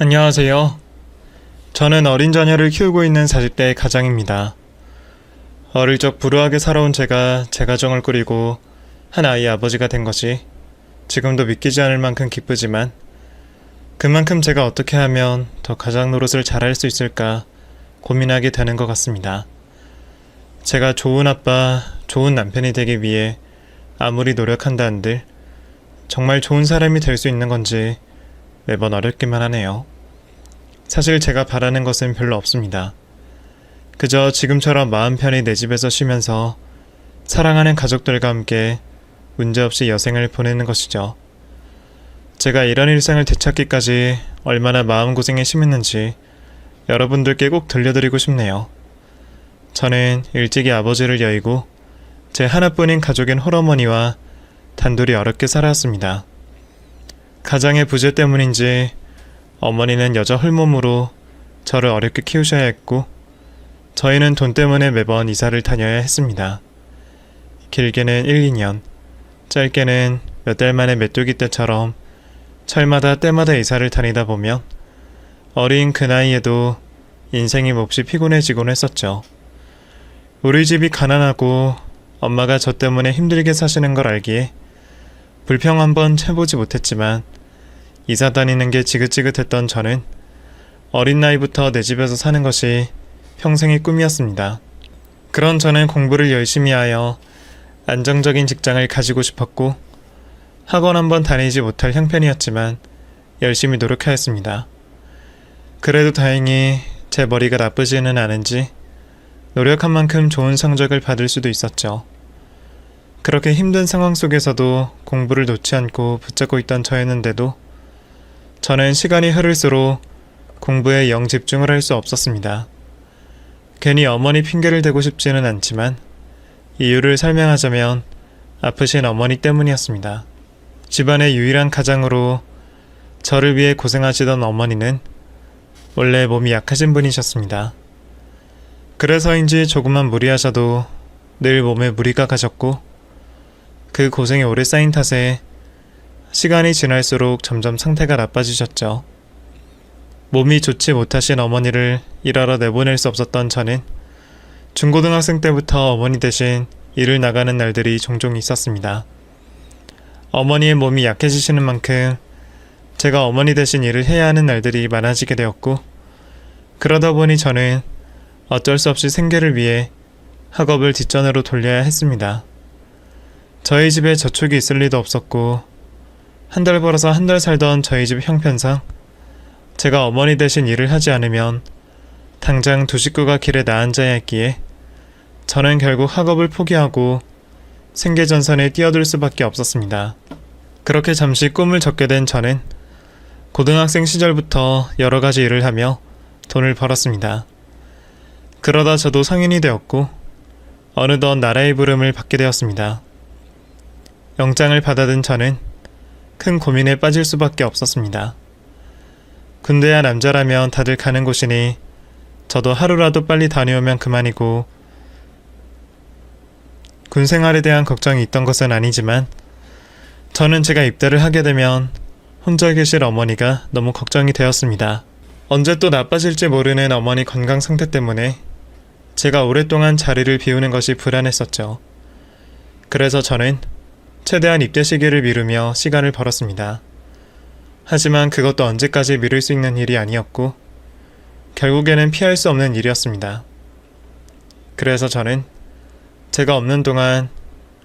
안녕하세요. 저는 어린 자녀를 키우고 있는 40대 가장입니다. 어릴 적 불우하게 살아온 제가 제 가정을 꾸리고 한 아이의 아버지가 된 것이 지금도 믿기지 않을 만큼 기쁘지만 그만큼 제가 어떻게 하면 더 가장 노릇을 잘할 수 있을까 고민하게 되는 것 같습니다. 제가 좋은 아빠, 좋은 남편이 되기 위해 아무리 노력한다 한들 정말 좋은 사람이 될 수 있는 건지 매번 어렵기만 하네요. 사실 제가 바라는 것은 별로 없습니다. 그저 지금처럼 마음 편히 내 집에서 쉬면서 사랑하는 가족들과 함께 문제없이 여생을 보내는 것이죠. 제가 이런 일상을 되찾기까지 얼마나 마음고생이 심했는지 여러분들께 꼭 들려드리고 싶네요. 저는 일찍이 아버지를 여의고 제 하나뿐인 가족인 홀어머니와 단둘이 어렵게 살아왔습니다. 가장의 부재 때문인지 어머니는 여자 홀몸으로 저를 어렵게 키우셔야 했고 저희는 돈 때문에 매번 이사를 다녀야 했습니다. 길게는 1, 2년, 짧게는 몇 달 만에 메뚜기 떼처럼 철마다 때마다 이사를 다니다 보면 어린 그 나이에도 인생이 몹시 피곤해지곤 했었죠. 우리 집이 가난하고 엄마가 저 때문에 힘들게 사시는 걸 알기에 불평 한번 해보지 못했지만 이사 다니는 게 지긋지긋했던 저는 어린 나이부터 내 집에서 사는 것이 평생의 꿈이었습니다. 그런 저는 공부를 열심히 하여 안정적인 직장을 가지고 싶었고 학원 한번 다니지 못할 형편이었지만 열심히 노력하였습니다. 그래도 다행히 제 머리가 나쁘지는 않은지 노력한 만큼 좋은 성적을 받을 수도 있었죠. 그렇게 힘든 상황 속에서도 공부를 놓지 않고 붙잡고 있던 저였는데도 저는 시간이 흐를수록 공부에 영 집중을 할 수 없었습니다. 괜히 어머니 핑계를 대고 싶지는 않지만 이유를 설명하자면 아프신 어머니 때문이었습니다. 집안의 유일한 가장으로 저를 위해 고생하시던 어머니는 원래 몸이 약하신 분이셨습니다. 그래서인지 조금만 무리하셔도 늘 몸에 무리가 가셨고 그 고생이 오래 쌓인 탓에 시간이 지날수록 점점 상태가 나빠지셨죠. 몸이 좋지 못하신 어머니를 일하러 내보낼 수 없었던 저는 중고등학생 때부터 어머니 대신 일을 나가는 날들이 종종 있었습니다. 어머니의 몸이 약해지시는 만큼 제가 어머니 대신 일을 해야 하는 날들이 많아지게 되었고 그러다 보니 저는 어쩔 수 없이 생계를 위해 학업을 뒷전으로 돌려야 했습니다. 저희 집에 저축이 있을 리도 없었고 한 달 벌어서 한 달 살던 저희 집 형편상 제가 어머니 대신 일을 하지 않으면 당장 두 식구가 길에 나앉아야 했기에 저는 결국 학업을 포기하고 생계전선에 뛰어들 수밖에 없었습니다. 그렇게 잠시 꿈을 접게 된 저는 고등학생 시절부터 여러 가지 일을 하며 돈을 벌었습니다. 그러다 저도 성인이 되었고 어느덧 나라의 부름을 받게 되었습니다. 영장을 받아든 저는 큰 고민에 빠질 수밖에 없었습니다. 군대야 남자라면 다들 가는 곳이니 저도 하루라도 빨리 다녀오면 그만이고 군 생활에 대한 걱정이 있던 것은 아니지만 저는 제가 입대를 하게 되면 혼자 계실 어머니가 너무 걱정이 되었습니다. 언제 또 나빠질지 모르는 어머니 건강 상태 때문에 제가 오랫동안 자리를 비우는 것이 불안했었죠. 그래서 저는 최대한 입대 시기를 미루며 시간을 벌었습니다. 하지만 그것도 언제까지 미룰 수 있는 일이 아니었고 결국에는 피할 수 없는 일이었습니다. 그래서 저는 제가 없는 동안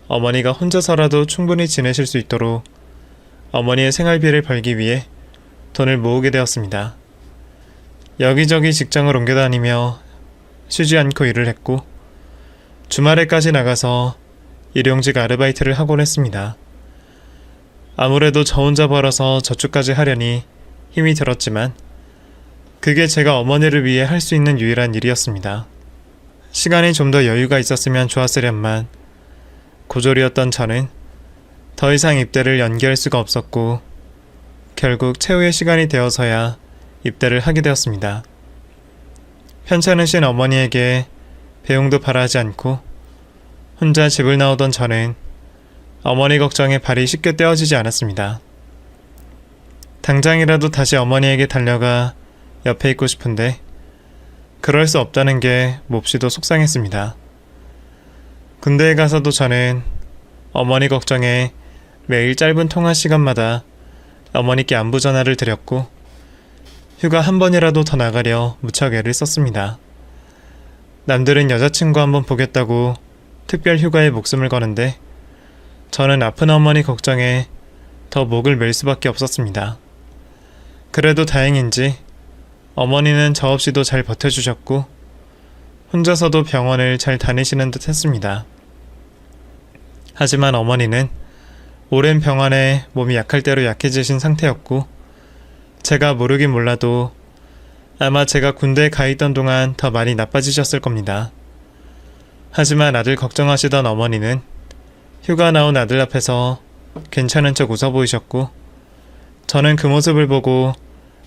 어머니가 혼자서라도 충분히 지내실 수 있도록 어머니의 생활비를 벌기 위해 돈을 모으게 되었습니다. 여기저기 직장을 옮겨 다니며 쉬지 않고 일을 했고 주말에까지 나가서 일용직 아르바이트를 하곤 했습니다. 아무래도 저 혼자 벌어서 저축까지 하려니 힘이 들었지만 그게 제가 어머니를 위해 할 수 있는 유일한 일이었습니다. 시간이 좀 더 여유가 있었으면 좋았으련만 고졸이었던 저는 더 이상 입대를 연기할 수가 없었고 결국 최후의 시간이 되어서야 입대를 하게 되었습니다. 편찮으신 어머니에게 배웅도 바라지 않고 혼자 집을 나오던 저는 어머니 걱정에 발이 쉽게 떼어지지 않았습니다. 당장이라도 다시 어머니에게 달려가 옆에 있고 싶은데 그럴 수 없다는 게 몹시도 속상했습니다. 군대에 가서도 저는 어머니 걱정에 매일 짧은 통화 시간마다 어머니께 안부 전화를 드렸고 휴가 한 번이라도 더 나가려 무척 애를 썼습니다. 남들은 여자친구 한번 보겠다고 특별 휴가에 목숨을 거는데 저는 아픈 어머니 걱정에 더 목을 맬 수밖에 없었습니다. 그래도 다행인지 어머니는 저 없이도 잘 버텨주셨고 혼자서도 병원을 잘 다니시는 듯 했습니다. 하지만 어머니는 오랜 병환에 몸이 약할 대로 약해지신 상태였고 제가 모르긴 몰라도 아마 제가 군대에 가 있던 동안 더 많이 나빠지셨을 겁니다. 하지만 아들 걱정하시던 어머니는 휴가 나온 아들 앞에서 괜찮은 척 웃어 보이셨고 저는 그 모습을 보고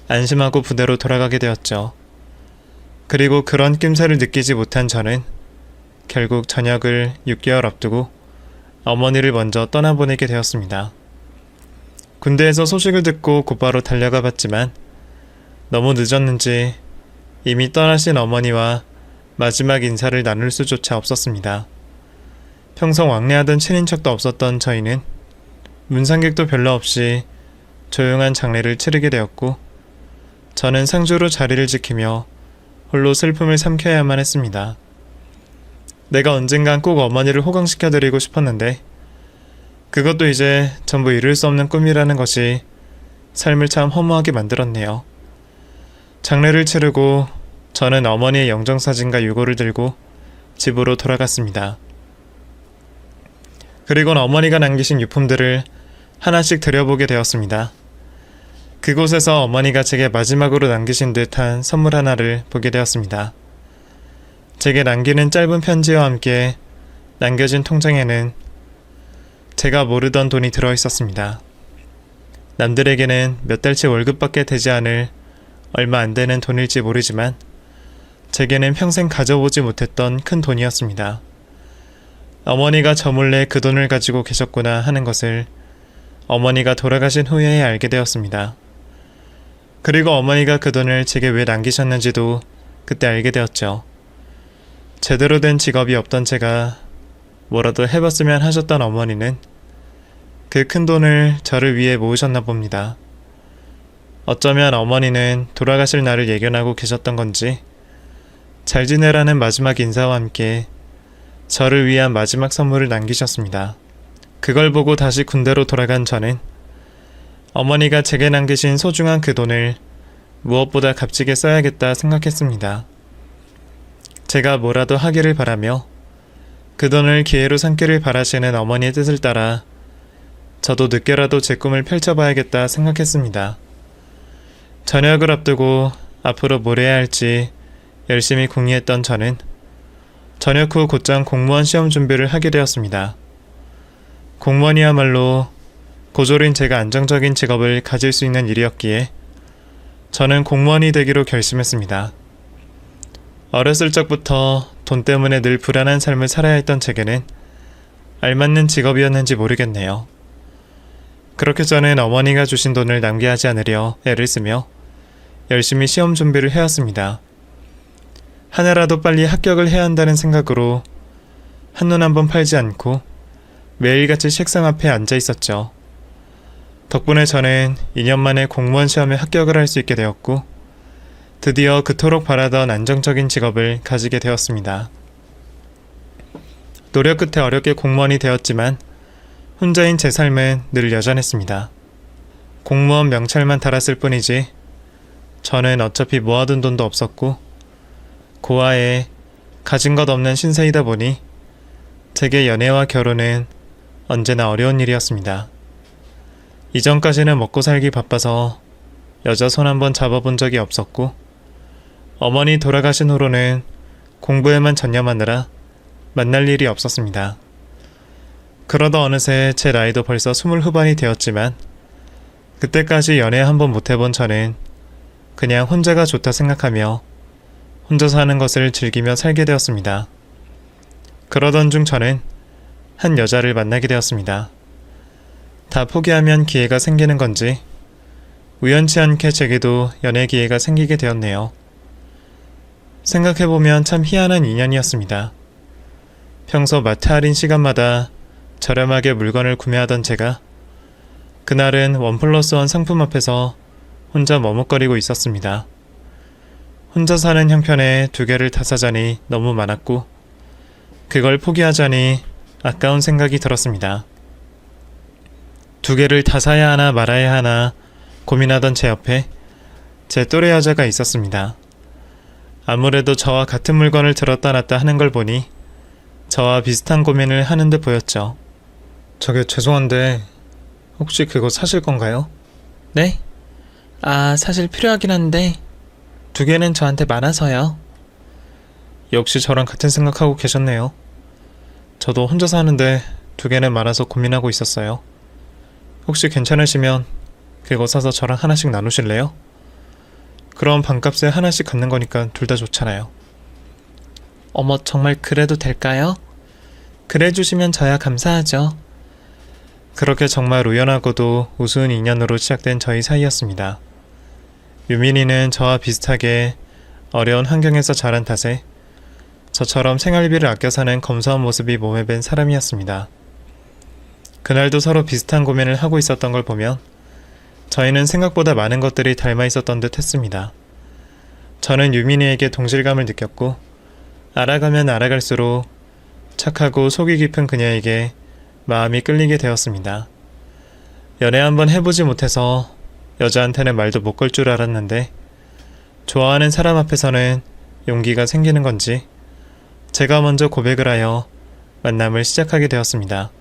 안심하고 부대로 돌아가게 되었죠. 그리고 그런 낌새를 느끼지 못한 저는 결국 전역을 6개월 앞두고 어머니를 먼저 떠나보내게 되었습니다. 군대에서 소식을 듣고 곧바로 달려가 봤지만 너무 늦었는지 이미 떠나신 어머니와 마지막 인사를 나눌 수조차 없었습니다. 평소 왕래하던 친인척도 없었던 저희는 문상객도 별로 없이 조용한 장례를 치르게 되었고 저는 상주로 자리를 지키며 홀로 슬픔을 삼켜야만 했습니다. 내가 언젠간 꼭 어머니를 호강시켜드리고 싶었는데 그것도 이제 전부 이룰 수 없는 꿈이라는 것이 삶을 참 허무하게 만들었네요. 장례를 치르고 저는 어머니의 영정사진과 유골을 들고 집으로 돌아갔습니다. 그리고는 어머니가 남기신 유품들을 하나씩 들여보게 되었습니다. 그곳에서 어머니가 제게 마지막으로 남기신 듯한 선물 하나를 보게 되었습니다. 제게 남기는 짧은 편지와 함께 남겨진 통장에는 제가 모르던 돈이 들어있었습니다. 남들에게는 몇 달치 월급밖에 되지 않을 얼마 안 되는 돈일지 모르지만 제게는 평생 가져보지 못했던 큰 돈이었습니다. 어머니가 저 몰래 그 돈을 가지고 계셨구나 하는 것을 어머니가 돌아가신 후에 알게 되었습니다. 그리고 어머니가 그 돈을 제게 왜 남기셨는지도 그때 알게 되었죠. 제대로 된 직업이 없던 제가 뭐라도 해봤으면 하셨던 어머니는 그 큰 돈을 저를 위해 모으셨나 봅니다. 어쩌면 어머니는 돌아가실 날을 예견하고 계셨던 건지 잘 지내라는 마지막 인사와 함께 저를 위한 마지막 선물을 남기셨습니다. 그걸 보고 다시 군대로 돌아간 저는 어머니가 제게 남기신 소중한 그 돈을 무엇보다 값지게 써야겠다 생각했습니다. 제가 뭐라도 하기를 바라며 그 돈을 기회로 삼기를 바라시는 어머니의 뜻을 따라 저도 늦게라도 제 꿈을 펼쳐봐야겠다 생각했습니다. 전역을 앞두고 앞으로 뭘 해야 할지 열심히 궁리했던 저는 전역 후 곧장 공무원 시험 준비를 하게 되었습니다. 공무원이야말로 고졸인 제가 안정적인 직업을 가질 수 있는 일이었기에 저는 공무원이 되기로 결심했습니다. 어렸을 적부터 돈 때문에 늘 불안한 삶을 살아야 했던 제게는 알맞는 직업이었는지 모르겠네요. 그렇게 저는 어머니가 주신 돈을 낭비하지 않으려 애를 쓰며 열심히 시험 준비를 해왔습니다. 하나라도 빨리 합격을 해야 한다는 생각으로 한눈 한번 팔지 않고 매일같이 책상 앞에 앉아 있었죠. 덕분에 저는 2년 만에 공무원 시험에 합격을 할 수 있게 되었고 드디어 그토록 바라던 안정적인 직업을 가지게 되었습니다. 노력 끝에 어렵게 공무원이 되었지만 혼자인 제 삶은 늘 여전했습니다. 공무원 명찰만 달았을 뿐이지 저는 어차피 모아둔 돈도 없었고 고아에 가진 것 없는 신세이다 보니 제게 연애와 결혼은 언제나 어려운 일이었습니다. 이전까지는 먹고 살기 바빠서 여자 손 한번 잡아본 적이 없었고 어머니 돌아가신 후로는 공부에만 전념하느라 만날 일이 없었습니다. 그러다 어느새 제 나이도 벌써 20 후반이 되었지만 그때까지 연애 한번 못해본 저는 그냥 혼자가 좋다 생각하며 혼자 사는 것을 즐기며 살게 되었습니다. 그러던 중 저는 한 여자를 만나게 되었습니다. 다 포기하면 기회가 생기는 건지 우연치 않게 제게도 연애 기회가 생기게 되었네요. 생각해보면 참 희한한 인연이었습니다. 평소 마트 할인 시간마다 저렴하게 물건을 구매하던 제가 그날은 1+1 상품 앞에서 혼자 머뭇거리고 있었습니다. 혼자 사는 형편에 2개를 다 사자니 너무 많았고 그걸 포기하자니 아까운 생각이 들었습니다. 2개를 다 사야 하나 말아야 하나 고민하던 제 옆에 제 또래 여자가 있었습니다. 아무래도 저와 같은 물건을 들었다 놨다 하는 걸 보니 저와 비슷한 고민을 하는 듯 보였죠. 저게 죄송한데 혹시 그거 사실 건가요? 네? 사실 필요하긴 한데 2개는 저한테 많아서요. 역시 저랑 같은 생각하고 계셨네요. 저도 혼자 사는데 2개는 많아서 고민하고 있었어요. 혹시 괜찮으시면 그거 사서 저랑 하나씩 나누실래요? 그럼 반값에 하나씩 갖는 거니까 둘 다 좋잖아요. 어머, 정말 그래도 될까요? 그래 주시면 저야 감사하죠. 그렇게 정말 우연하고도 우스운 인연으로 시작된 저희 사이였습니다. 유민이는 저와 비슷하게 어려운 환경에서 자란 탓에 저처럼 생활비를 아껴 사는 검소한 모습이 몸에 밴 사람이었습니다. 그날도 서로 비슷한 고민을 하고 있었던 걸 보면 저희는 생각보다 많은 것들이 닮아 있었던 듯 했습니다. 저는 유민이에게 동질감을 느꼈고 알아가면 알아갈수록 착하고 속이 깊은 그녀에게 마음이 끌리게 되었습니다. 연애 한번 해보지 못해서 여자한테는 말도 못 걸 줄 알았는데 좋아하는 사람 앞에서는 용기가 생기는 건지 제가 먼저 고백을 하여 만남을 시작하게 되었습니다.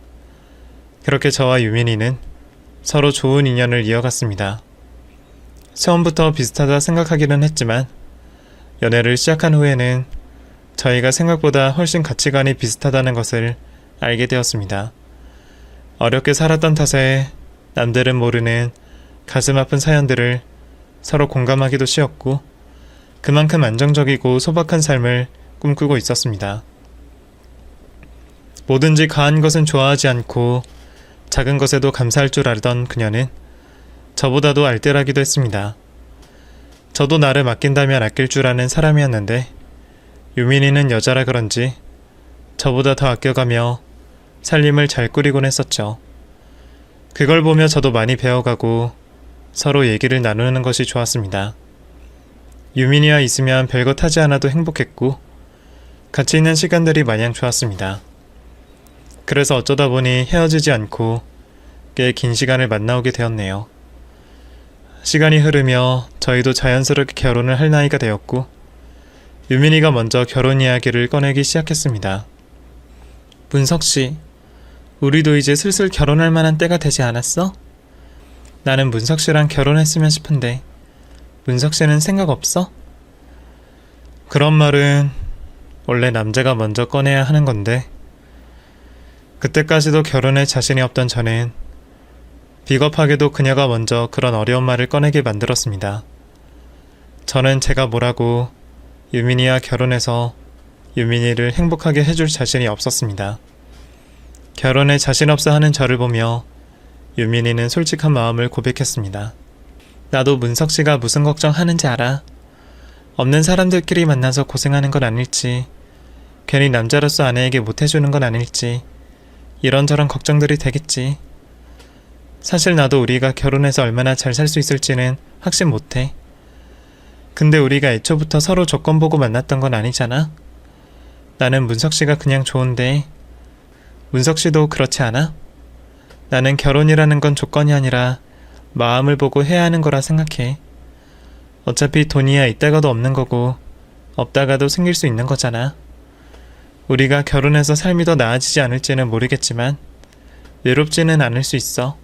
그렇게 저와 유민이는 서로 좋은 인연을 이어갔습니다. 처음부터 비슷하다 생각하기는 했지만 연애를 시작한 후에는 저희가 생각보다 훨씬 가치관이 비슷하다는 것을 알게 되었습니다. 어렵게 살았던 탓에 남들은 모르는 가슴 아픈 사연들을 서로 공감하기도 쉬웠고 그만큼 안정적이고 소박한 삶을 꿈꾸고 있었습니다. 뭐든지 과한 것은 좋아하지 않고 작은 것에도 감사할 줄 알던 그녀는 저보다도 알뜰하기도 했습니다. 저도 나를 아낀다면 아낄 줄 아는 사람이었는데 유민이는 여자라 그런지 저보다 더 아껴가며 살림을 잘 꾸리곤 했었죠. 그걸 보며 저도 많이 배워가고 서로 얘기를 나누는 것이 좋았습니다. 유민이와 있으면 별것 하지 않아도 행복했고 같이 있는 시간들이 마냥 좋았습니다. 그래서 어쩌다 보니 헤어지지 않고 꽤 긴 시간을 만나오게 되었네요. 시간이 흐르며 저희도 자연스럽게 결혼을 할 나이가 되었고 유민이가 먼저 결혼 이야기를 꺼내기 시작했습니다. 문석씨, 우리도 이제 슬슬 결혼할 만한 때가 되지 않았어? 나는 문석씨랑 결혼했으면 싶은데 문석씨는 생각 없어? 그런 말은 원래 남자가 먼저 꺼내야 하는 건데 그때까지도 결혼에 자신이 없던 저는 비겁하게도 그녀가 먼저 그런 어려운 말을 꺼내게 만들었습니다. 저는 제가 뭐라고 유민이와 결혼해서 유민이를 행복하게 해줄 자신이 없었습니다. 결혼에 자신 없어 하는 저를 보며 유민이는 솔직한 마음을 고백했습니다. 나도 문석씨가 무슨 걱정하는지 알아. 없는 사람들끼리 만나서 고생하는 건 아닐지, 괜히 남자로서 아내에게 못해주는 건 아닐지 이런저런 걱정들이 되겠지. 사실 나도 우리가 결혼해서 얼마나 잘 살 수 있을지는 확신 못해. 근데 우리가 애초부터 서로 조건 보고 만났던 건 아니잖아. 나는 문석씨가 그냥 좋은데 문석씨도 그렇지 않아? 나는 결혼이라는 건 조건이 아니라 마음을 보고 해야 하는 거라 생각해. 어차피 돈이야 있다가도 없는 거고 없다가도 생길 수 있는 거잖아. 우리가 결혼해서 삶이 더 나아지지 않을지는 모르겠지만 외롭지는 않을 수 있어.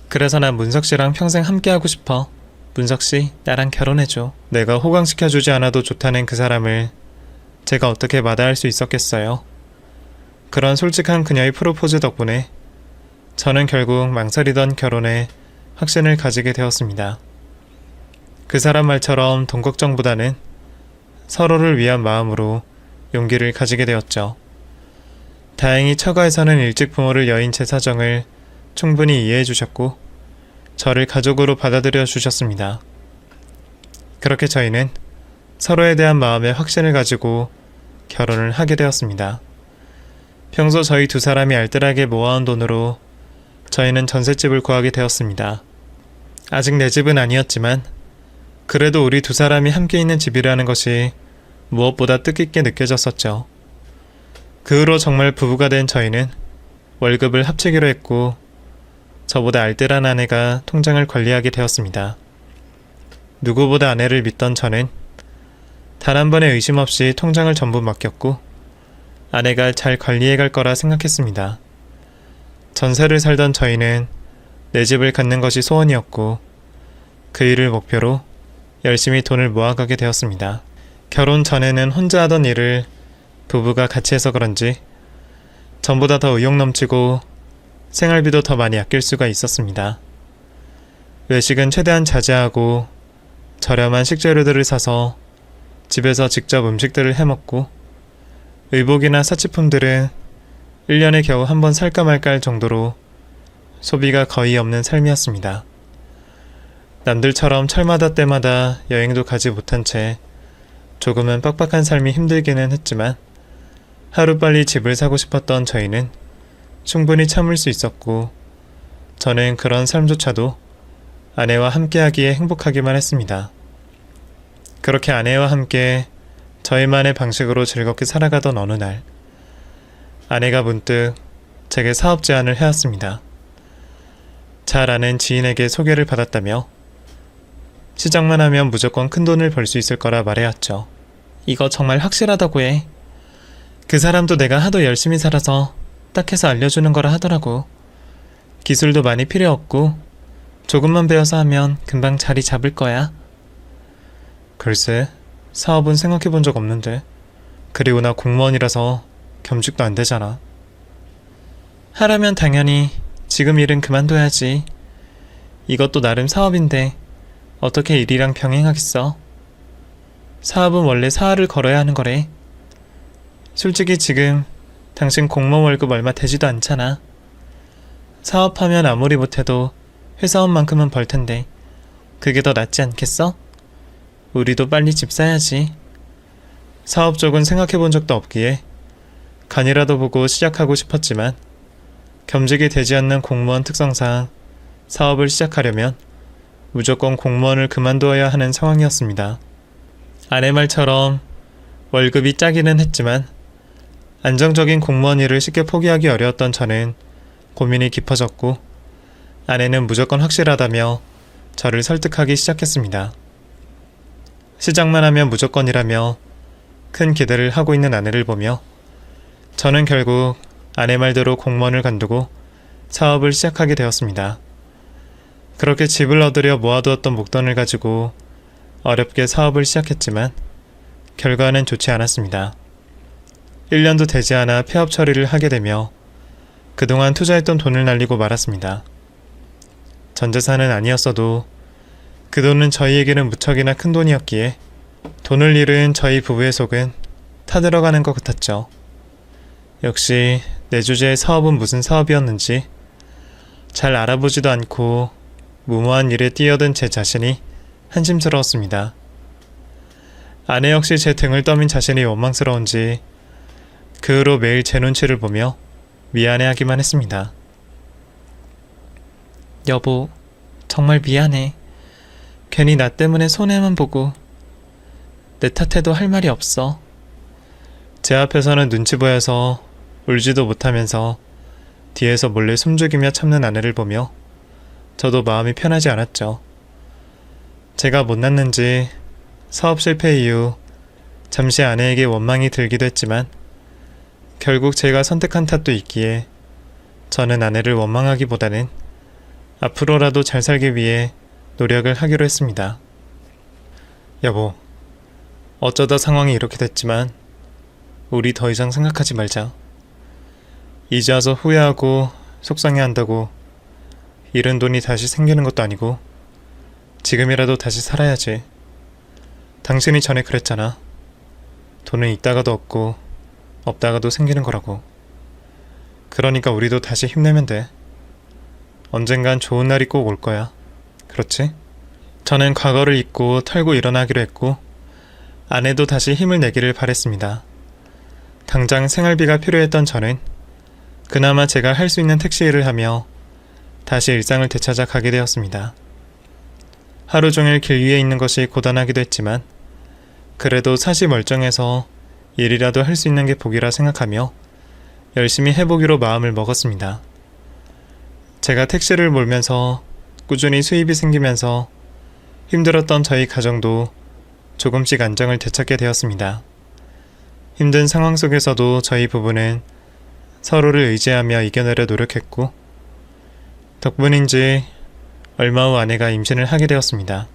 그래서 난 문석씨랑 평생 함께하고 싶어. 문석씨, 나랑 결혼해줘. 내가 호강시켜주지 않아도 좋다는 그 사람을 제가 어떻게 마다할 수 있었겠어요. 그런 솔직한 그녀의 프로포즈 덕분에 저는 결국 망설이던 결혼에 확신을 가지게 되었습니다. 그 사람 말처럼 돈 걱정보다는 서로를 위한 마음으로 용기를 가지게 되었죠. 다행히 처가에서는 일찍 부모를 여인 제 사정을 충분히 이해해 주셨고 저를 가족으로 받아들여 주셨습니다. 그렇게 저희는 서로에 대한 마음의 확신을 가지고 결혼을 하게 되었습니다. 평소 저희 두 사람이 알뜰하게 모아온 돈으로 저희는 전셋집을 구하게 되었습니다. 아직 내 집은 아니었지만 그래도 우리 두 사람이 함께 있는 집이라는 것이 무엇보다 뜻깊게 느껴졌었죠. 그 후로 정말 부부가 된 저희는 월급을 합치기로 했고 저보다 알뜰한 아내가 통장을 관리하게 되었습니다. 누구보다 아내를 믿던 저는 단 한 번의 의심 없이 통장을 전부 맡겼고 아내가 잘 관리해갈 거라 생각했습니다. 전세를 살던 저희는 내 집을 갖는 것이 소원이었고 그 일을 목표로 열심히 돈을 모아가게 되었습니다. 결혼 전에는 혼자 하던 일을 부부가 같이 해서 그런지 전보다 더 의욕 넘치고 생활비도 더 많이 아낄 수가 있었습니다. 외식은 최대한 자제하고 저렴한 식재료들을 사서 집에서 직접 음식들을 해먹고 의복이나 사치품들은 1년에 겨우 한 번 살까 말까 할 정도로 소비가 거의 없는 삶이었습니다. 남들처럼 철마다 때마다 여행도 가지 못한 채 조금은 빡빡한 삶이 힘들기는 했지만 하루빨리 집을 사고 싶었던 저희는 충분히 참을 수 있었고 저는 그런 삶조차도 아내와 함께하기에 행복하기만 했습니다. 그렇게 아내와 함께 저희만의 방식으로 즐겁게 살아가던 어느 날 아내가 문득 제게 사업 제안을 해왔습니다. 잘 아는 지인에게 소개를 받았다며 시작만 하면 무조건 큰 돈을 벌 수 있을 거라 말해왔죠. 이거 정말 확실하다고 해. 그 사람도 내가 하도 열심히 살아서 딱 해서 알려주는 거라 하더라고. 기술도 많이 필요 없고 조금만 배워서 하면 금방 자리 잡을 거야. 글쎄, 사업은 생각해 본 적 없는데. 그리고 나 공무원이라서 겸직도 안 되잖아. 하라면 당연히 지금 일은 그만둬야지. 이것도 나름 사업인데 어떻게 일이랑 병행하겠어? 사업은 원래 사활을 걸어야 하는 거래. 솔직히 지금 당신 공무원 월급 얼마 되지도 않잖아. 사업하면 아무리 못해도 회사원만큼은 벌 텐데 그게 더 낫지 않겠어? 우리도 빨리 집 사야지. 사업 쪽은 생각해 본 적도 없기에 간이라도 보고 시작하고 싶었지만 겸직이 되지 않는 공무원 특성상 사업을 시작하려면 무조건 공무원을 그만두어야 하는 상황이었습니다. 아내 말처럼 월급이 짜기는 했지만 안정적인 공무원 일을 쉽게 포기하기 어려웠던 저는 고민이 깊어졌고 아내는 무조건 확실하다며 저를 설득하기 시작했습니다. 시작만 하면 무조건이라며 큰 기대를 하고 있는 아내를 보며 저는 결국 아내 말대로 공무원을 관두고 사업을 시작하게 되었습니다. 그렇게 집을 얻으려 모아두었던 목돈을 가지고 어렵게 사업을 시작했지만 결과는 좋지 않았습니다. 1년도 되지 않아 폐업 처리를 하게 되며 그동안 투자했던 돈을 날리고 말았습니다. 전재산은 아니었어도 그 돈은 저희에게는 무척이나 큰 돈이었기에 돈을 잃은 저희 부부의 속은 타들어가는 것 같았죠. 역시 내 주제의 사업은 무슨 사업이었는지 잘 알아보지도 않고 무모한 일에 뛰어든 제 자신이 한심스러웠습니다. 아내 역시 제 등을 떠민 자신이 원망스러운지 그 후로 매일 제 눈치를 보며 미안해하기만 했습니다. 여보, 정말 미안해. 괜히 나 때문에 손해만 보고 내 탓해도 할 말이 없어. 제 앞에서는 눈치 보여서 울지도 못하면서 뒤에서 몰래 숨죽이며 참는 아내를 보며 저도 마음이 편하지 않았죠. 제가 못났는지 사업 실패 이후 잠시 아내에게 원망이 들기도 했지만 결국 제가 선택한 탓도 있기에 저는 아내를 원망하기보다는 앞으로라도 잘 살기 위해 노력을 하기로 했습니다. 여보, 어쩌다 상황이 이렇게 됐지만 우리 더 이상 생각하지 말자. 이제 와서 후회하고 속상해한다고 잃은 돈이 다시 생기는 것도 아니고 지금이라도 다시 살아야지. 당신이 전에 그랬잖아. 돈은 있다가도 없고 없다가도 생기는 거라고. 그러니까 우리도 다시 힘내면 돼. 언젠간 좋은 날이 꼭 올 거야. 그렇지? 저는 과거를 잊고 털고 일어나기로 했고 아내도 다시 힘을 내기를 바랬습니다. 당장 생활비가 필요했던 저는 그나마 제가 할 수 있는 택시 일을 하며 다시 일상을 되찾아 가게 되었습니다. 하루 종일 길 위에 있는 것이 고단하기도 했지만 그래도 사시 멀쩡해서 일이라도 할 수 있는 게 복이라 생각하며 열심히 해보기로 마음을 먹었습니다. 제가 택시를 몰면서 꾸준히 수입이 생기면서 힘들었던 저희 가정도 조금씩 안정을 되찾게 되었습니다. 힘든 상황 속에서도 저희 부부는 서로를 의지하며 이겨내려 노력했고 덕분인지 얼마 후 아내가 임신을 하게 되었습니다.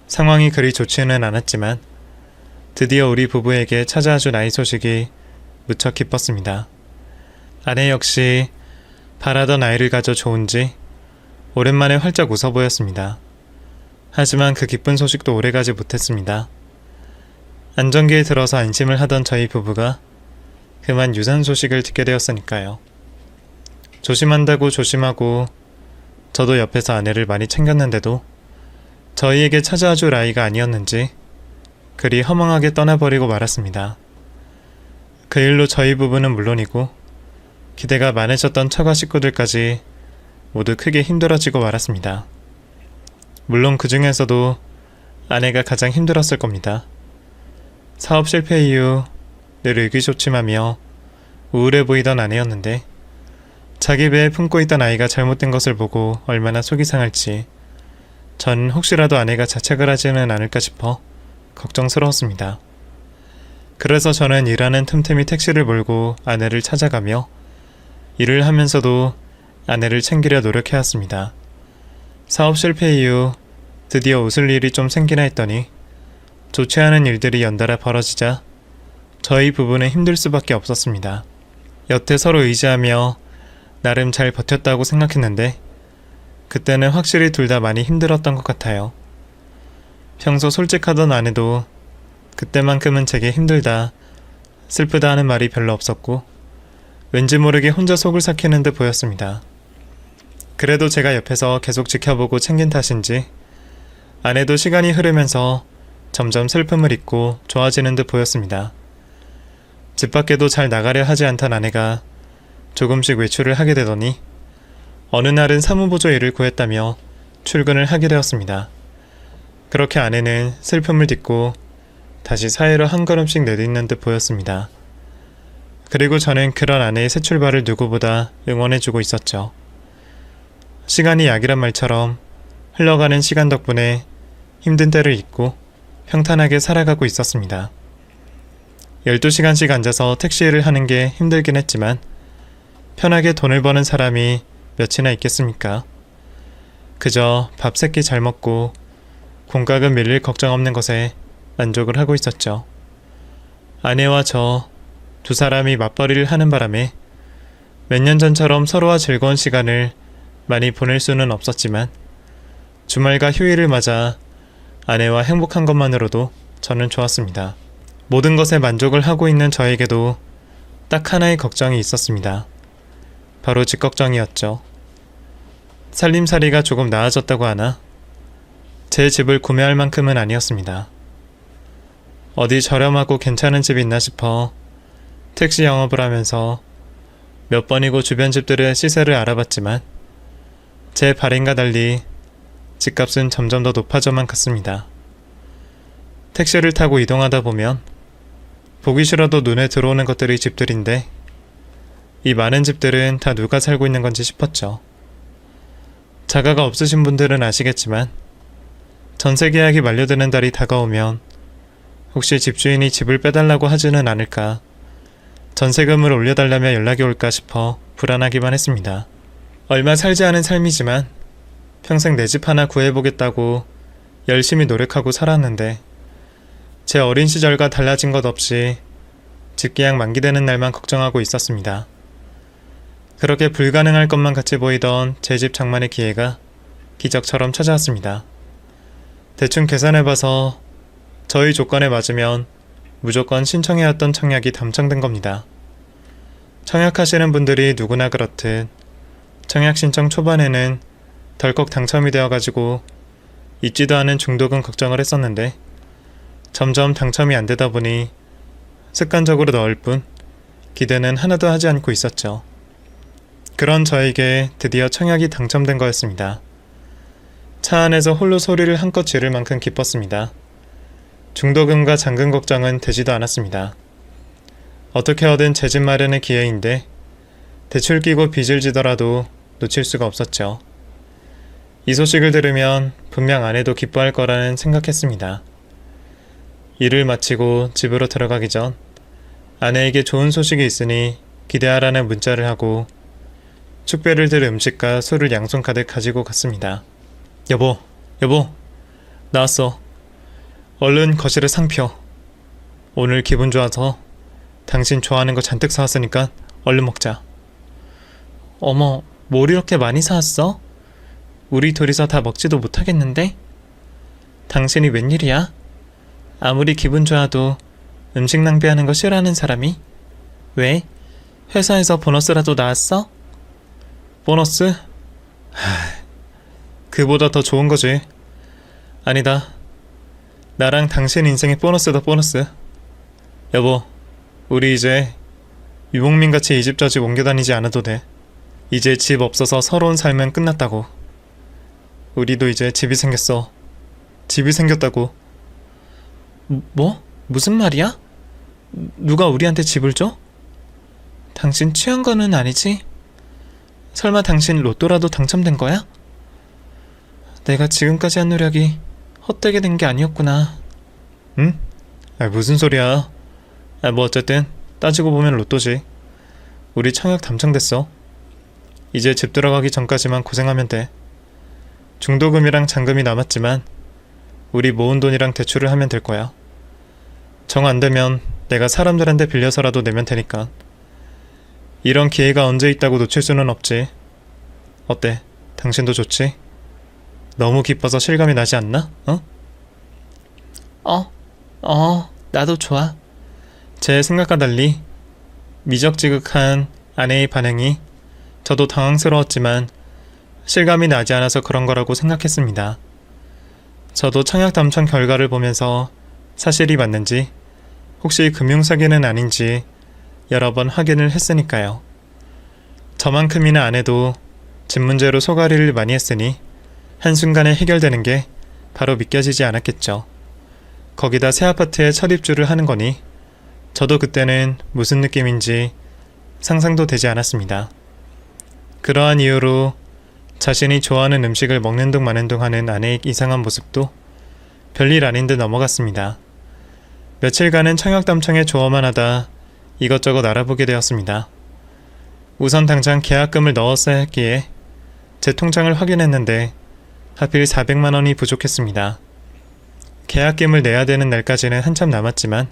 상황이 그리 좋지는 않았지만 드디어 우리 부부에게 찾아와준 아이 소식이 무척 기뻤습니다. 아내 역시 바라던 아이를 가져 좋은지 오랜만에 활짝 웃어 보였습니다. 하지만 그 기쁜 소식도 오래가지 못했습니다. 안정기에 들어서 안심을 하던 저희 부부가 그만 유산 소식을 듣게 되었으니까요. 조심한다고 조심하고 저도 옆에서 아내를 많이 챙겼는데도 저희에게 찾아와줄 아이가 아니었는지 그리 허망하게 떠나버리고 말았습니다. 그 일로 저희 부부는 물론이고 기대가 많으셨던 처가 식구들까지 모두 크게 힘들어지고 말았습니다. 물론 그 중에서도 아내가 가장 힘들었을 겁니다. 사업 실패 이후 늘 의기소침하며 우울해 보이던 아내였는데 자기 배에 품고 있던 아이가 잘못된 것을 보고 얼마나 속이 상할지 전 혹시라도 아내가 자책을 하지는 않을까 싶어 걱정스러웠습니다. 그래서 저는 일하는 틈틈이 택시를 몰고 아내를 찾아가며 일을 하면서도 아내를 챙기려 노력해왔습니다. 사업 실패 이후 드디어 웃을 일이 좀 생기나 했더니 좋지 않은 일들이 연달아 벌어지자 저희 부부는 힘들 수밖에 없었습니다. 여태 서로 의지하며 나름 잘 버텼다고 생각했는데 그때는 확실히 둘 다 많이 힘들었던 것 같아요. 평소 솔직하던 아내도 그때만큼은 제게 힘들다, 슬프다 하는 말이 별로 없었고 왠지 모르게 혼자 속을 삭히는 듯 보였습니다. 그래도 제가 옆에서 계속 지켜보고 챙긴 탓인지 아내도 시간이 흐르면서 점점 슬픔을 잊고 좋아지는 듯 보였습니다. 집 밖에도 잘 나가려 하지 않던 아내가 조금씩 외출을 하게 되더니 어느 날은 사무보조 일을 구했다며 출근을 하게 되었습니다. 그렇게 아내는 슬픔을 딛고 다시 사회로 한 걸음씩 내딛는 듯 보였습니다. 그리고 저는 그런 아내의 새 출발을 누구보다 응원해주고 있었죠. 시간이 약이란 말처럼 흘러가는 시간 덕분에 힘든 때를 잊고 평탄하게 살아가고 있었습니다. 12시간씩 앉아서 택시 일을 하는 게 힘들긴 했지만 편하게 돈을 버는 사람이 몇이나 있겠습니까? 그저 밥 세 끼 잘 먹고 공과금 밀릴 걱정 없는 것에 만족을 하고 있었죠. 아내와 저 두 사람이 맞벌이를 하는 바람에 몇 년 전처럼 서로와 즐거운 시간을 많이 보낼 수는 없었지만 주말과 휴일을 맞아 아내와 행복한 것만으로도 저는 좋았습니다. 모든 것에 만족을 하고 있는 저에게도 딱 하나의 걱정이 있었습니다. 바로 집 걱정이었죠. 살림살이가 조금 나아졌다고 하나 제 집을 구매할 만큼은 아니었습니다. 어디 저렴하고 괜찮은 집이 있나 싶어 택시 영업을 하면서 몇 번이고 주변 집들의 시세를 알아봤지만 제 발인과 달리 집값은 점점 더 높아져만 갔습니다. 택시를 타고 이동하다 보면 보기 싫어도 눈에 들어오는 것들이 집들인데 이 많은 집들은 다 누가 살고 있는 건지 싶었죠. 자가가 없으신 분들은 아시겠지만 전세 계약이 만료되는 달이 다가오면 혹시 집주인이 집을 빼달라고 하지는 않을까, 전세금을 올려달라며 연락이 올까 싶어 불안하기만 했습니다. 얼마 살지 않은 삶이지만 평생 내 집 하나 구해보겠다고 열심히 노력하고 살았는데 제 어린 시절과 달라진 것 없이 집 계약 만기되는 날만 걱정하고 있었습니다. 그렇게 불가능할 것만 같이 보이던 제 집 장만의 기회가 기적처럼 찾아왔습니다. 대충 계산해봐서 저희 조건에 맞으면 무조건 신청해왔던 청약이 당첨된 겁니다. 청약하시는 분들이 누구나 그렇듯 청약 신청 초반에는 덜컥 당첨이 되어가지고 잊지도 않은 중도금 걱정을 했었는데 점점 당첨이 안 되다 보니 습관적으로 넣을 뿐 기대는 하나도 하지 않고 있었죠. 그런 저에게 드디어 청약이 당첨된 거였습니다. 차 안에서 홀로 소리를 한껏 지를 만큼 기뻤습니다. 중도금과 잔금 걱정은 되지도 않았습니다. 어떻게 하든 제 집 마련의 기회인데 대출 끼고 빚을 지더라도 놓칠 수가 없었죠. 이 소식을 들으면 분명 아내도 기뻐할 거라는 생각했습니다. 일을 마치고 집으로 들어가기 전 아내에게 좋은 소식이 있으니 기대하라는 문자를 하고 축배를 들 음식과 술을 양손 가득 가지고 갔습니다. 여보, 나왔어. 얼른 거실에 상 펴. 오늘 기분 좋아서 당신 좋아하는 거 잔뜩 사왔으니까 얼른 먹자. 어머, 뭘 이렇게 많이 사왔어? 우리 둘이서 다 먹지도 못하겠는데? 당신이 웬일이야? 아무리 기분 좋아도 음식 낭비하는 거 싫어하는 사람이? 왜? 회사에서 보너스라도 나왔어? 보너스? 그보다 더 좋은 거지. 아니다. 나랑 당신 인생의 보너스다, 보너스. 여보, 우리 이제 유목민같이 이 집 저 집 옮겨 다니지 않아도 돼. 이제 집 없어서 서러운 삶은 끝났다고. 우리도 이제 집이 생겼어. 집이 생겼다고. 뭐? 무슨 말이야? 누가 우리한테 집을 줘? 당신 취한 거는 아니지? 설마 당신 로또라도 당첨된 거야? 내가 지금까지 한 노력이 헛되게 된 게 아니었구나. 응? 무슨 소리야. 뭐 어쨌든 따지고 보면 로또지. 우리 청약 당첨됐어. 이제 집 들어가기 전까지만 고생하면 돼. 중도금이랑 잔금이 남았지만 우리 모은 돈이랑 대출을 하면 될 거야. 정 안 되면 내가 사람들한테 빌려서라도 내면 되니까. 이런 기회가 언제 있다고 놓칠 수는 없지. 어때? 당신도 좋지? 너무 기뻐서 실감이 나지 않나? 나도 좋아. 제 생각과 달리 미적지극한 아내의 반응이 저도 당황스러웠지만 실감이 나지 않아서 그런 거라고 생각했습니다. 저도 청약 당첨 결과를 보면서 사실이 맞는지 혹시 금융사기는 아닌지 여러 번 확인을 했으니까요. 저만큼이나 아내도 집 문제로 소가리를 많이 했으니 한순간에 해결되는 게 바로 믿겨지지 않았겠죠. 거기다 새 아파트에 첫 입주를 하는 거니 저도 그때는 무슨 느낌인지 상상도 되지 않았습니다. 그러한 이유로 자신이 좋아하는 음식을 먹는 둥 마는 둥 하는 아내의 이상한 모습도 별일 아닌 듯 넘어갔습니다. 며칠간은 청약담청에 조어만 하다 이것저것 알아보게 되었습니다. 우선 당장 계약금을 넣었어야 했기에 제 통장을 확인했는데 하필 400만 원이 부족했습니다. 계약금을 내야 되는 날까지는 한참 남았지만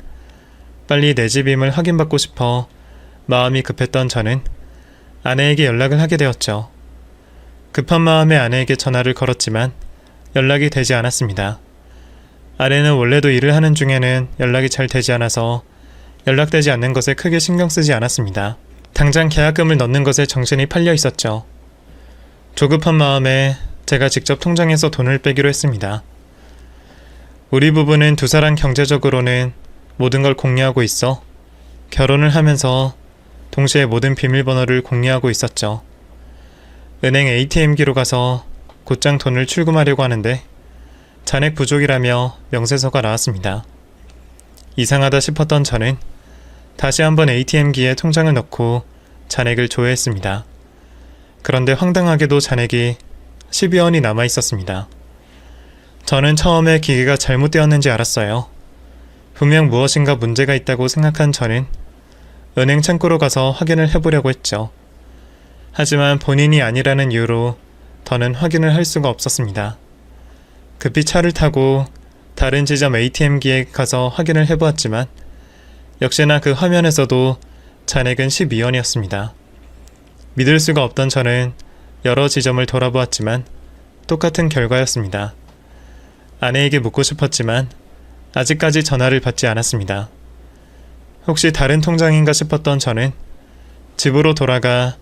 빨리 내 집임을 확인받고 싶어 마음이 급했던 저는 아내에게 연락을 하게 되었죠. 급한 마음에 아내에게 전화를 걸었지만 연락이 되지 않았습니다. 아내는 원래도 일을 하는 중에는 연락이 잘 되지 않아서 연락되지 않는 것에 크게 신경 쓰지 않았습니다. 당장 계약금을 넣는 것에 정신이 팔려 있었죠. 조급한 마음에 제가 직접 통장에서 돈을 빼기로 했습니다. 우리 부부는 두 사람 경제적으로는 모든 걸 공유하고 있어 결혼을 하면서 동시에 모든 비밀번호를 공유하고 있었죠. 은행 ATM기로 가서 곧장 돈을 출금하려고 하는데 잔액 부족이라며 명세서가 나왔습니다. 이상하다 싶었던 저는 다시 한번 ATM기에 통장을 넣고 잔액을 조회했습니다. 그런데 황당하게도 잔액이 12여 원이 남아 있었습니다. 저는 처음에 기계가 잘못되었는지 알았어요. 분명 무엇인가 문제가 있다고 생각한 저는 은행 창구로 가서 확인을 해보려고 했죠. 하지만 본인이 아니라는 이유로 더는 확인을 할 수가 없었습니다. 급히 차를 타고 다른 지점 ATM기에 가서 확인을 해보았지만 역시나 그 화면에서도 잔액은 12원이었습니다. 믿을 수가 없던 저는 여러 지점을 돌아보았지만 똑같은 결과였습니다. 아내에게 묻고 싶었지만 아직까지 전화를 받지 않았습니다. 혹시 다른 통장인가 싶었던 저는 집으로 돌아가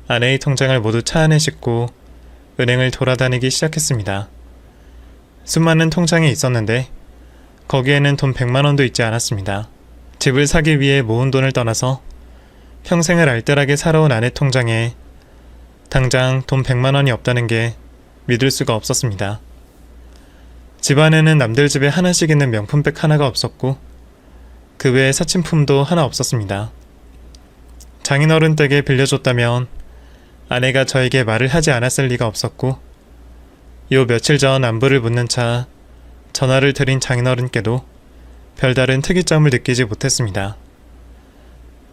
아내의 통장을 모두 차 안에 싣고 은행을 돌아다니기 시작했습니다. 수많은 통장이 있었는데 거기에는 돈 100만 원도 있지 않았습니다. 집을 사기 위해 모은 돈을 떠나서 평생을 알뜰하게 살아온 아내 통장에 당장 돈 100만 원이 없다는 게 믿을 수가 없었습니다. 집안에는 남들 집에 하나씩 있는 명품백 하나가 없었고 그 외에 사칭품도 하나 없었습니다. 장인어른 댁에 빌려줬다면 아내가 저에게 말을 하지 않았을 리가 없었고 요 며칠 전 안부를 묻는 차 전화를 드린 장인어른께도 별다른 특이점을 느끼지 못했습니다.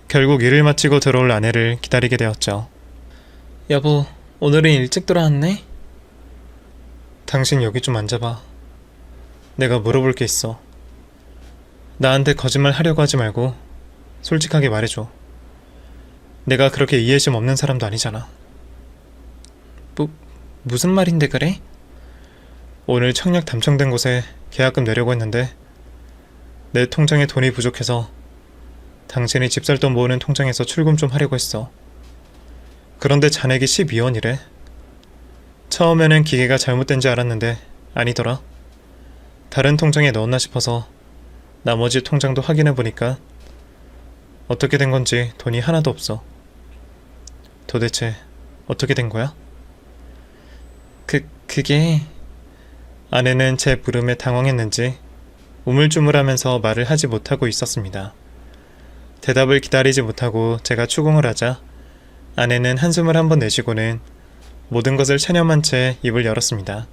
결국 일을 마치고 들어올 아내를 기다리게 되었죠. 여보, 오늘은 일찍 돌아왔네? 당신 여기 좀 앉아봐. 내가 물어볼 게 있어. 나한테 거짓말 하려고 하지 말고 솔직하게 말해줘. 내가 그렇게 이해심 없는 사람도 아니잖아. 무슨 말인데 그래? 오늘 청약 당첨된 곳에 계약금 내려고 했는데 내 통장에 돈이 부족해서 당신이 집 살 돈 모으는 통장에서 출금 좀 하려고 했어. 그런데 잔액이 12원이래. 처음에는 기계가 잘못된 줄 알았는데 아니더라. 다른 통장에 넣었나 싶어서 나머지 통장도 확인해 보니까 어떻게 된 건지 돈이 하나도 없어. 도대체 어떻게 된 거야? 그게... 아내는 제 물음에 당황했는지 우물쭈물하면서 말을 하지 못하고 있었습니다. 대답을 기다리지 못하고 제가 추궁을 하자 아내는 한숨을 한번 내쉬고는 모든 것을 체념한 채 입을 열었습니다.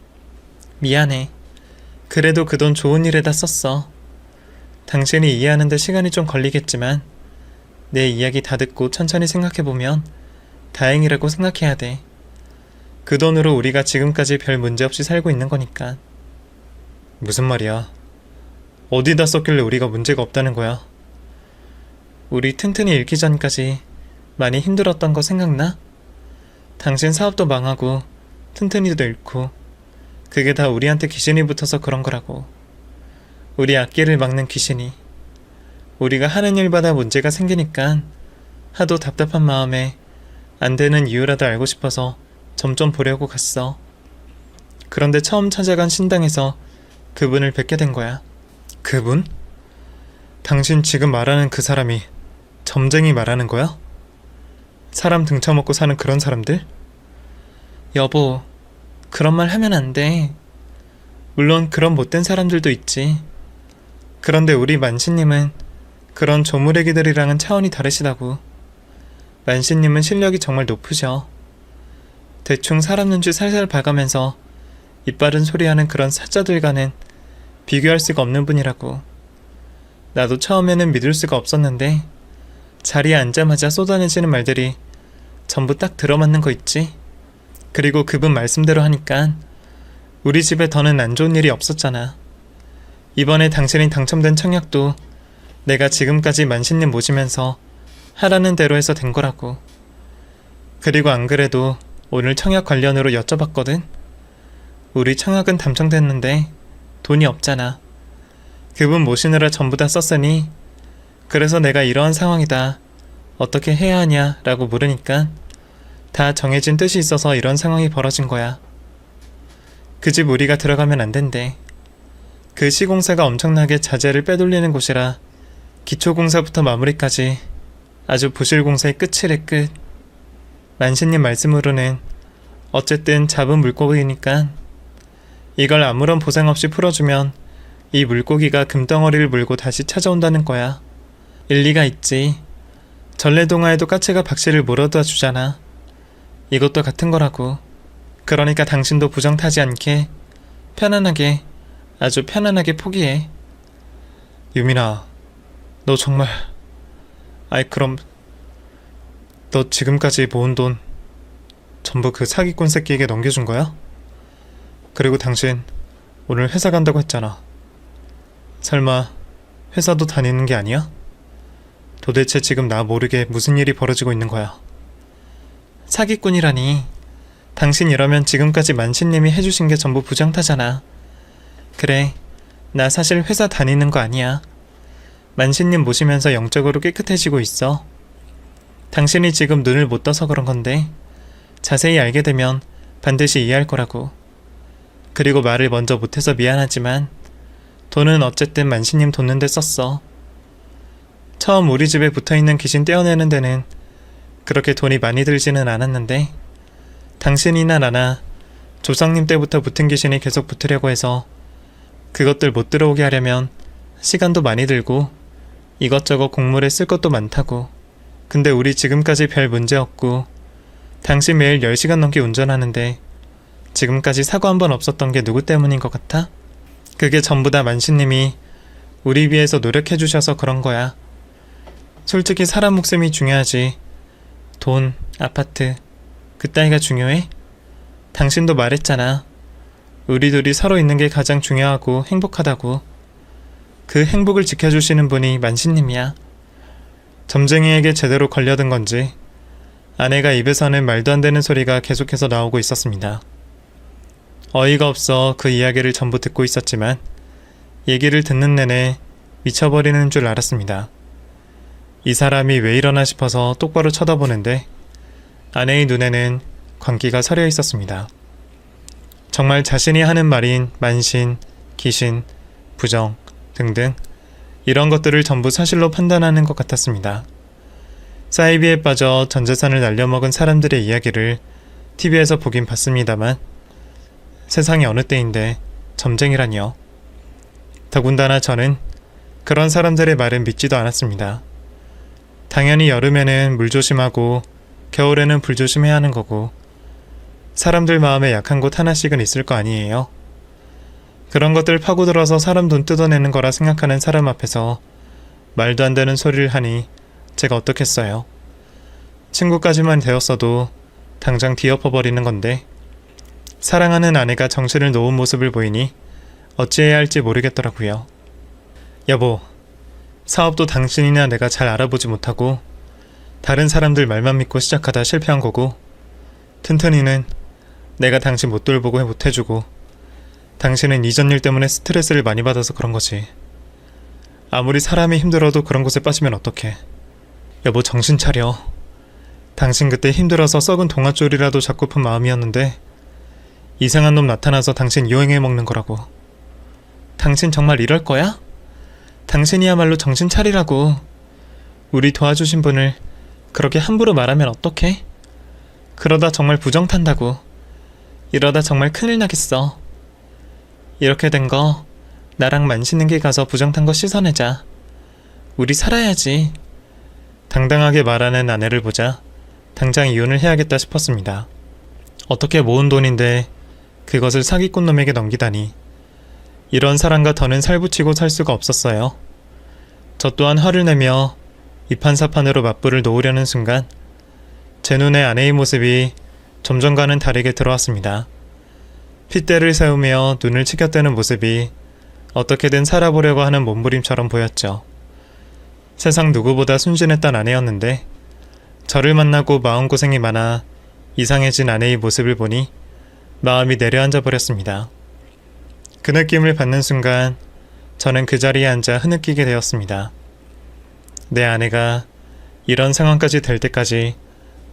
미안해. 그래도 그 돈 좋은 일에다 썼어. 당신이 이해하는데 시간이 좀 걸리겠지만 내 이야기 다 듣고 천천히 생각해보면 다행이라고 생각해야 돼. 그 돈으로 우리가 지금까지 별 문제 없이 살고 있는 거니까. 무슨 말이야? 어디다 썼길래 우리가 문제가 없다는 거야? 우리 튼튼이 잃기 전까지 많이 힘들었던 거 생각나? 당신 사업도 망하고 튼튼이도 잃고 그게 다 우리한테 귀신이 붙어서 그런 거라고. 우리 앞길을 막는 귀신이. 우리가 하는 일마다 문제가 생기니까 하도 답답한 마음에 안 되는 이유라도 알고 싶어서 점점 보려고 갔어. 그런데 처음 찾아간 신당에서 그분을 뵙게 된 거야. 그분? 당신 지금 말하는 그 사람이 점쟁이 말하는 거야? 사람 등쳐먹고 사는 그런 사람들? 여보, 그런 말 하면 안 돼. 물론 그런 못된 사람들도 있지. 그런데 우리 만시님은 그런 조무래기들이랑은 차원이 다르시다고. 만시님은 실력이 정말 높으셔. 대충 사람 눈치 살살 봐가면서 이빠른 소리하는 그런 사자들과는 비교할 수가 없는 분이라고. 나도 처음에는 믿을 수가 없었는데 자리에 앉자마자 쏟아내지는 말들이 전부 딱 들어맞는 거 있지? 그리고 그분 말씀대로 하니까 우리 집에 더는 안 좋은 일이 없었잖아. 이번에 당신이 당첨된 청약도 내가 지금까지 만신님 모시면서 하라는 대로 해서 된 거라고. 그리고 안 그래도 오늘 청약 관련으로 여쭤봤거든? 우리 청약은 당첨됐는데 돈이 없잖아. 그분 모시느라 전부 다 썼으니 그래서 내가 이러한 상황이다. 어떻게 해야 하냐 라고 물으니까 다 정해진 뜻이 있어서 이런 상황이 벌어진 거야. 그 집 우리가 들어가면 안 된대. 그 시공사가 엄청나게 자재를 빼돌리는 곳이라 기초공사부터 마무리까지 아주 부실공사의 끝이래 끝. 만신님 말씀으로는 어쨌든 잡은 물고기니까 이걸 아무런 보상 없이 풀어주면 이 물고기가 금덩어리를 물고 다시 찾아온다는 거야. 일리가 있지. 전래동화에도 까치가 박씨를 물어다 주잖아. 이것도 같은 거라고. 그러니까 당신도 부정 타지 않게 편안하게, 아주 편안하게 포기해. 유민아, 너 정말... 아이 그럼 너 지금까지 모은 돈 전부 그 사기꾼 새끼에게 넘겨준 거야? 그리고 당신 오늘 회사 간다고 했잖아. 설마 회사도 다니는 게 아니야? 도대체 지금 나 모르게 무슨 일이 벌어지고 있는 거야? 사기꾼이라니. 당신 이러면 지금까지 만신님이 해주신 게 전부 부정타잖아. 그래, 나 사실 회사 다니는 거 아니야. 만신님 모시면서 영적으로 깨끗해지고 있어. 당신이 지금 눈을 못 떠서 그런 건데 자세히 알게 되면 반드시 이해할 거라고. 그리고 말을 먼저 못해서 미안하지만 돈은 어쨌든 만신님 돕는 데 썼어. 처음 우리 집에 붙어있는 귀신 떼어내는 데는 그렇게 돈이 많이 들지는 않았는데 당신이나 나나 조상님 때부터 붙은 귀신이 계속 붙으려고 해서 그것들 못 들어오게 하려면 시간도 많이 들고 이것저것 곡물에 쓸 것도 많다고. 근데 우리 지금까지 별 문제 없고 당신 매일 10시간 넘게 운전하는데 지금까지 사고 한 번 없었던 게 누구 때문인 것 같아? 그게 전부 다 만신님이 우리 위해서 노력해 주셔서 그런 거야. 솔직히 사람 목숨이 중요하지. 돈, 아파트, 그따위가 중요해? 당신도 말했잖아. 우리 둘이 서로 있는 게 가장 중요하고 행복하다고. 그 행복을 지켜주시는 분이 만신님이야. 점쟁이에게 제대로 걸려든 건지 아내가 입에서는 말도 안 되는 소리가 계속해서 나오고 있었습니다. 어이가 없어 그 이야기를 전부 듣고 있었지만 얘기를 듣는 내내 미쳐버리는 줄 알았습니다. 이 사람이 왜 이러나 싶어서 똑바로 쳐다보는데 아내의 눈에는 광기가 서려 있었습니다. 정말 자신이 하는 말인 만신, 귀신, 부정 등등 이런 것들을 전부 사실로 판단하는 것 같았습니다. 사이비에 빠져 전 재산을 날려먹은 사람들의 이야기를 TV에서 보긴 봤습니다만 세상이 어느 때인데 점쟁이라니요. 더군다나 저는 그런 사람들의 말은 믿지도 않았습니다. 당연히 여름에는 물 조심하고 겨울에는 불 조심해야 하는 거고 사람들 마음에 약한 곳 하나씩은 있을 거 아니에요. 그런 것들 파고들어서 사람 돈 뜯어내는 거라 생각하는 사람 앞에서 말도 안 되는 소리를 하니 제가 어떻겠어요. 친구까지만 되었어도 당장 뒤엎어버리는 건데 사랑하는 아내가 정신을 놓은 모습을 보이니 어찌해야 할지 모르겠더라고요. 여보, 사업도 당신이나 내가 잘 알아보지 못하고 다른 사람들 말만 믿고 시작하다 실패한 거고 튼튼이는 내가 당신 못 돌보고 못 해주고 당신은 이전 일 때문에 스트레스를 많이 받아서 그런 거지. 아무리 사람이 힘들어도 그런 곳에 빠지면 어떡해. 여보 정신 차려. 당신 그때 힘들어서 썩은 동아줄이라도 잡고픈 마음이었는데 이상한 놈 나타나서 당신 이용해 먹는 거라고. 당신 정말 이럴 거야? 당신이야말로 정신 차리라고. 우리 도와주신 분을 그렇게 함부로 말하면 어떡해? 그러다 정말 부정 탄다고. 이러다 정말 큰일 나겠어. 이렇게 된 거 나랑 만신능기 가서 부정 탄 거 씻어내자. 우리 살아야지. 당당하게 말하는 아내를 보자 당장 이혼을 해야겠다 싶었습니다. 어떻게 모은 돈인데 그것을 사기꾼 놈에게 넘기다니. 이런 사람과 더는 살붙이고 살 수가 없었어요. 저 또한 화를 내며 이판사판으로 맞불을 놓으려는 순간 제 눈에 아내의 모습이 점점과는 다르게 들어왔습니다. 핏대를 세우며 눈을 치켜뜨는 모습이 어떻게든 살아보려고 하는 몸부림처럼 보였죠. 세상 누구보다 순진했던 아내였는데 저를 만나고 마음고생이 많아 이상해진 아내의 모습을 보니 마음이 내려앉아 버렸습니다. 그 느낌을 받는 순간 저는 그 자리에 앉아 흐느끼게 되었습니다. 내 아내가 이런 상황까지 될 때까지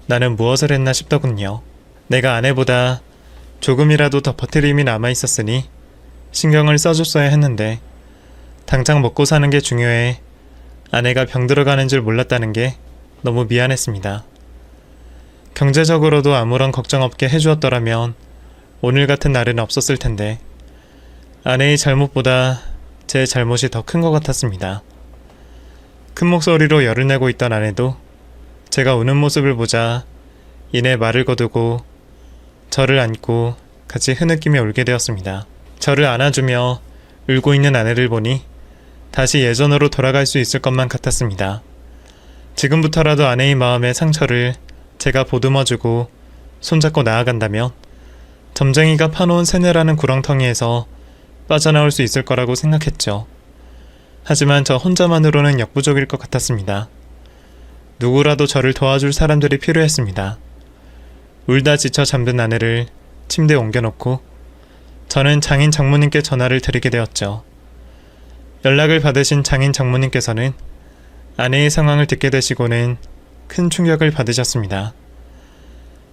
나는 무엇을 했나 싶더군요. 내가 아내보다 조금이라도 더 버티림이 남아있었으니 신경을 써줬어야 했는데 당장 먹고 사는 게 중요해 아내가 병들어가는 줄 몰랐다는 게 너무 미안했습니다. 경제적으로도 아무런 걱정 없게 해주었더라면 오늘 같은 날은 없었을 텐데 아내의 잘못보다 제 잘못이 더 큰 것 같았습니다. 큰 목소리로 열을 내고 있던 아내도 제가 우는 모습을 보자 이내 말을 거두고 저를 안고 같이 흐느끼며 울게 되었습니다. 저를 안아주며 울고 있는 아내를 보니 다시 예전으로 돌아갈 수 있을 것만 같았습니다. 지금부터라도 아내의 마음의 상처를 제가 보듬어주고 손잡고 나아간다면 점쟁이가 파놓은 세뇌라는 구렁텅이에서 빠져나올 수 있을 거라고 생각했죠. 하지만 저 혼자만으로는 역부족일 것 같았습니다. 누구라도 저를 도와줄 사람들이 필요했습니다. 울다 지쳐 잠든 아내를 침대에 옮겨놓고 저는 장인 장모님께 전화를 드리게 되었죠. 연락을 받으신 장인 장모님께서는 아내의 상황을 듣게 되시고는 큰 충격을 받으셨습니다.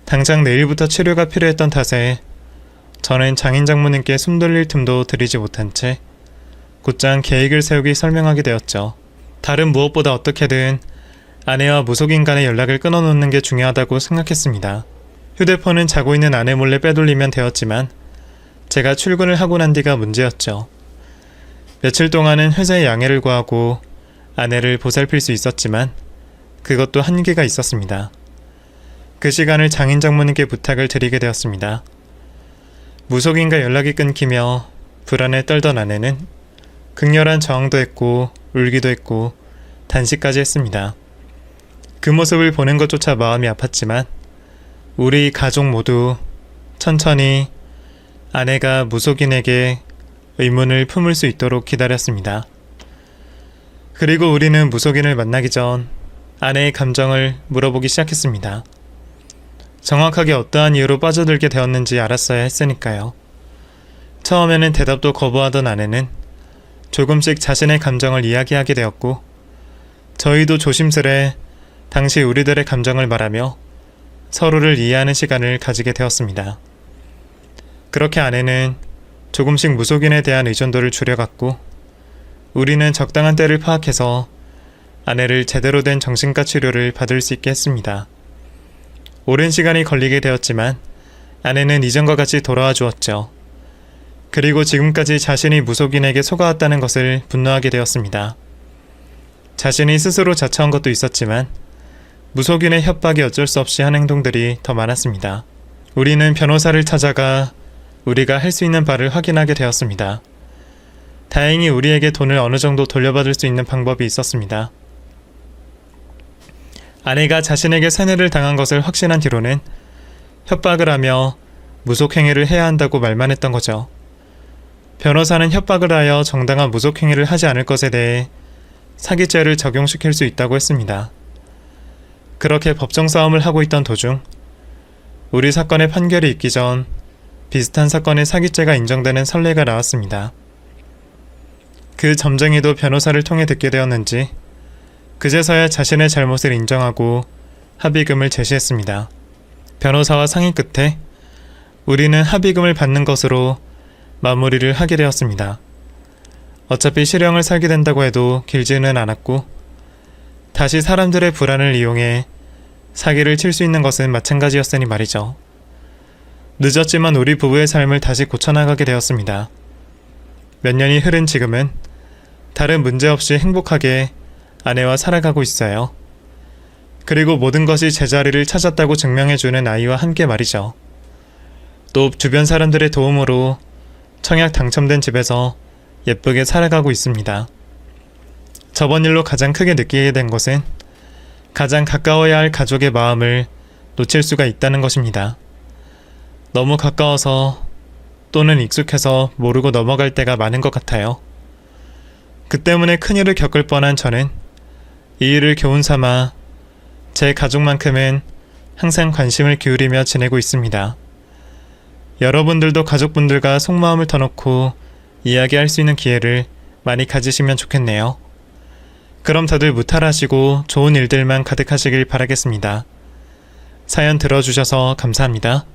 당장 내일부터 치료가 필요했던 탓에 저는 장인 장모님께 숨 돌릴 틈도 들이지 못한 채 곧장 계획을 세우기 설명하게 되었죠. 다른 무엇보다 어떻게든 아내와 무속인 간의 연락을 끊어놓는 게 중요하다고 생각했습니다. 휴대폰은 자고 있는 아내 몰래 빼돌리면 되었지만 제가 출근을 하고 난 뒤가 문제였죠. 며칠 동안은 회사에 양해를 구하고 아내를 보살필 수 있었지만 그것도 한계가 있었습니다. 그 시간을 장인 장모님께 부탁을 드리게 되었습니다. 무속인과 연락이 끊기며 불안에 떨던 아내는 극렬한 저항도 했고 울기도 했고 단식까지 했습니다. 그 모습을 보는 것조차 마음이 아팠지만 우리 가족 모두 천천히 아내가 무속인에게 의문을 품을 수 있도록 기다렸습니다. 그리고 우리는 무속인을 만나기 전 아내의 감정을 물어보기 시작했습니다. 정확하게 어떠한 이유로 빠져들게 되었는지 알았어야 했으니까요. 처음에는 대답도 거부하던 아내는 조금씩 자신의 감정을 이야기하게 되었고 저희도 조심스레 당시 우리들의 감정을 말하며 서로를 이해하는 시간을 가지게 되었습니다. 그렇게 아내는 조금씩 무속인에 대한 의존도를 줄여갔고 우리는 적당한 때를 파악해서 아내를 제대로 된 정신과 치료를 받을 수 있게 했습니다. 오랜 시간이 걸리게 되었지만 아내는 이전과 같이 돌아와 주었죠. 그리고 지금까지 자신이 무속인에게 속아왔다는 것을 분노하게 되었습니다. 자신이 스스로 자처한 것도 있었지만 무속인의 협박이 어쩔 수 없이 한 행동들이 더 많았습니다. 우리는 변호사를 찾아가 우리가 할 수 있는 바를 확인하게 되었습니다. 다행히 우리에게 돈을 어느 정도 돌려받을 수 있는 방법이 있었습니다. 아내가 자신에게 세뇌를 당한 것을 확신한 뒤로는 협박을 하며 무속행위를 해야 한다고 말만 했던 거죠. 변호사는 협박을 하여 정당한 무속행위를 하지 않을 것에 대해 사기죄를 적용시킬 수 있다고 했습니다. 그렇게 법정 싸움을 하고 있던 도중 우리 사건의 판결이 있기 전 비슷한 사건의 사기죄가 인정되는 선례가 나왔습니다. 그 점쟁이도 변호사를 통해 듣게 되었는지 그제서야 자신의 잘못을 인정하고 합의금을 제시했습니다. 변호사와 상의 끝에 우리는 합의금을 받는 것으로 마무리를 하게 되었습니다. 어차피 실형을 살게 된다고 해도 길지는 않았고 다시 사람들의 불안을 이용해 사기를 칠 수 있는 것은 마찬가지였으니 말이죠. 늦었지만 우리 부부의 삶을 다시 고쳐나가게 되었습니다. 몇 년이 흐른 지금은 다른 문제 없이 행복하게 아내와 살아가고 있어요. 그리고 모든 것이 제자리를 찾았다고 증명해주는 아이와 함께 말이죠. 또 주변 사람들의 도움으로 청약 당첨된 집에서 예쁘게 살아가고 있습니다. 저번 일로 가장 크게 느끼게 된 것은 가장 가까워야 할 가족의 마음을 놓칠 수가 있다는 것입니다. 너무 가까워서 또는 익숙해서 모르고 넘어갈 때가 많은 것 같아요. 그 때문에 큰일을 겪을 뻔한 저는 이 일을 교훈 삼아 제 가족만큼은 항상 관심을 기울이며 지내고 있습니다. 여러분들도 가족분들과 속마음을 터놓고 이야기할 수 있는 기회를 많이 가지시면 좋겠네요. 그럼 다들 무탈하시고 좋은 일들만 가득하시길 바라겠습니다. 사연 들어주셔서 감사합니다.